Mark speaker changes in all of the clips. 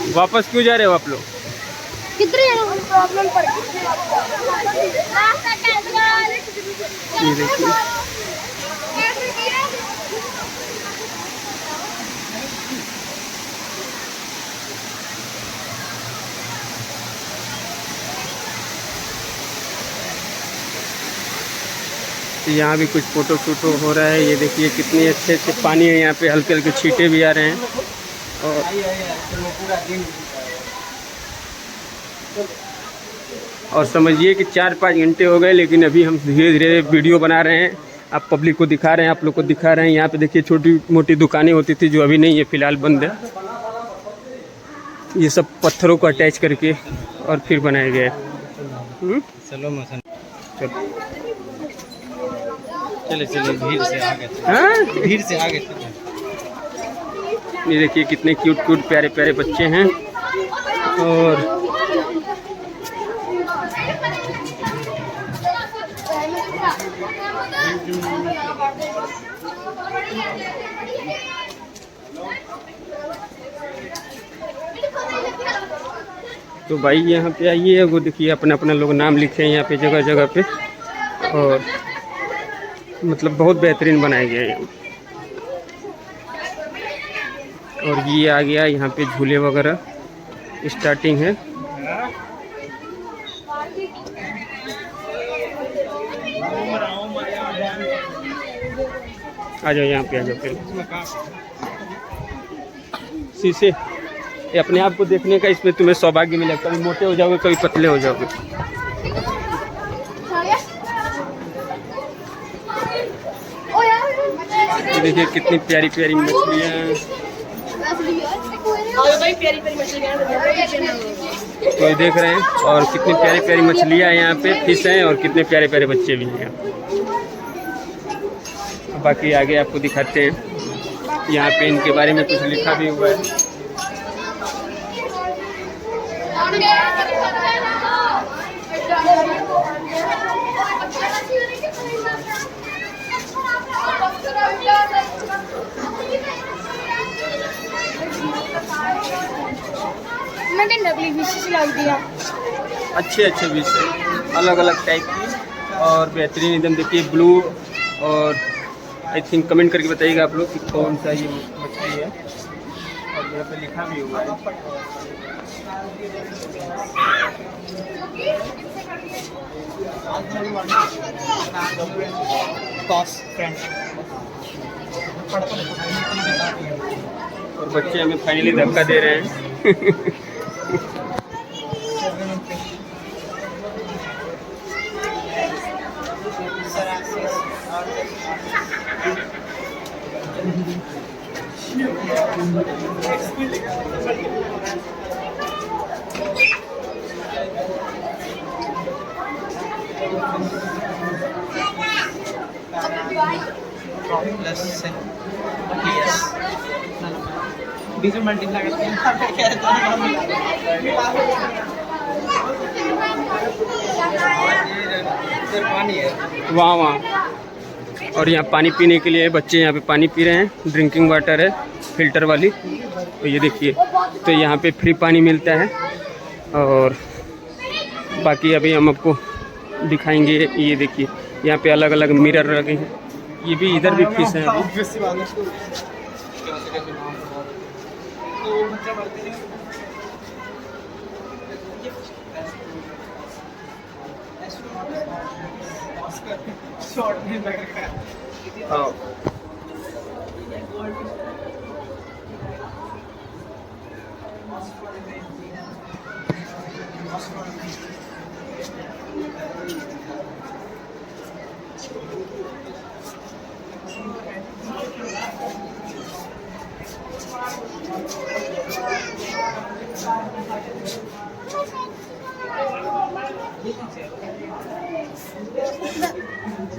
Speaker 1: वापस क्यों जा रहे हो आप लोग?
Speaker 2: कितने प्रॉब्लम पड़ गई।
Speaker 1: ये देखिए यहाँ भी कुछ फोटो शूटो हो रहा है। ये देखिए कितनी अच्छे अच्छे पानी है यहाँ पे, हल्के हल्के छींटे भी आ रहे हैं। और समझिए कि 4-5 घंटे हो गए, लेकिन अभी हम धीरे धीरे वीडियो बना रहे हैं, आप पब्लिक को दिखा रहे हैं, आप लोग को दिखा रहे हैं। यहाँ पे देखिए छोटी मोटी दुकानें होती थी जो अभी नहीं है, फिलहाल बंद है। ये सब पत्थरों को अटैच करके और फिर बनाया गया है।
Speaker 3: चलो मसन चले चले भीड़ से आगे, भीड़ से आगे।
Speaker 1: ये देखिए कितने क्यूट क्यूट प्यारे प्यारे बच्चे हैं। और तो भाई यहाँ पे आइए, वो देखिए अपना अपना लोग नाम लिखे हैं यहाँ पे जगह जगह पे। और मतलब बहुत बेहतरीन बनाया गया है। और ये आ गया यहाँ पे झूले वगैरह स्टार्टिंग है। आ जाओ यहाँ पे, आ जाओ। फिर शीशे, ये अपने आप को देखने का इसमें तुम्हें सौभाग्य मिला। कभी मोटे हो जाओगे, कभी पतले हो जाओगे। तो देखिए कितनी प्यारी प्यारी मछलियाँ तो ये देख रहे हैं। और कितनी प्यारी प्यारी मछलियाँ यहाँ पे फिश हैं, और कितने प्यारे प्यारे बच्चे भी हैं। बाकी आगे आपको दिखाते हैं। यहाँ पे इनके बारे में कुछ लिखा भी हुआ है।
Speaker 2: मैंने नकली फिश लग दिया।
Speaker 1: अच्छे अच्छे फिश है, अलग अलग टाइप की और बेहतरीन एकदम। देखिए ब्लू, और आई थिंक कमेंट करके बताइएगा आप लोग कि कौन सा ये मछली है। और यहाँ पे लिखा भी हुआ है। और बच्चे हमें फाइनली धक्का दे रहे हैं। वहाँ और यहाँ पानी पीने के लिए बच्चे यहाँ पे पानी पी रहे हैं। ड्रिंकिंग वाटर है, फिल्टर वाली। तो ये देखिए, तो यहाँ पे फ्री पानी मिलता है। और बाकी अभी हम आपको दिखाएंगे। ये देखिए यहाँ पे अलग अलग मिरर लगे हैं। ये भी इधर भी फिश है अभी। हाँ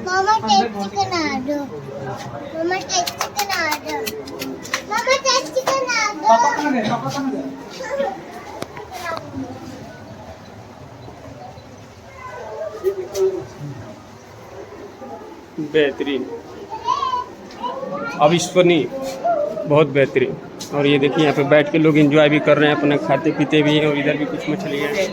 Speaker 2: Mama take chicken order. Mama take chicken order. Mama take chicken order. Papa कहाँ है? Papa कहाँ है?
Speaker 1: बेहतरीन, अविश्वसनीय, बहुत बेहतरीन। और ये देखिए यहाँ पे बैठ के लोग एंजॉय भी कर रहे हैं, अपना खाते पीते भी हैं। और इधर भी कुछ मछलियाँ हैं।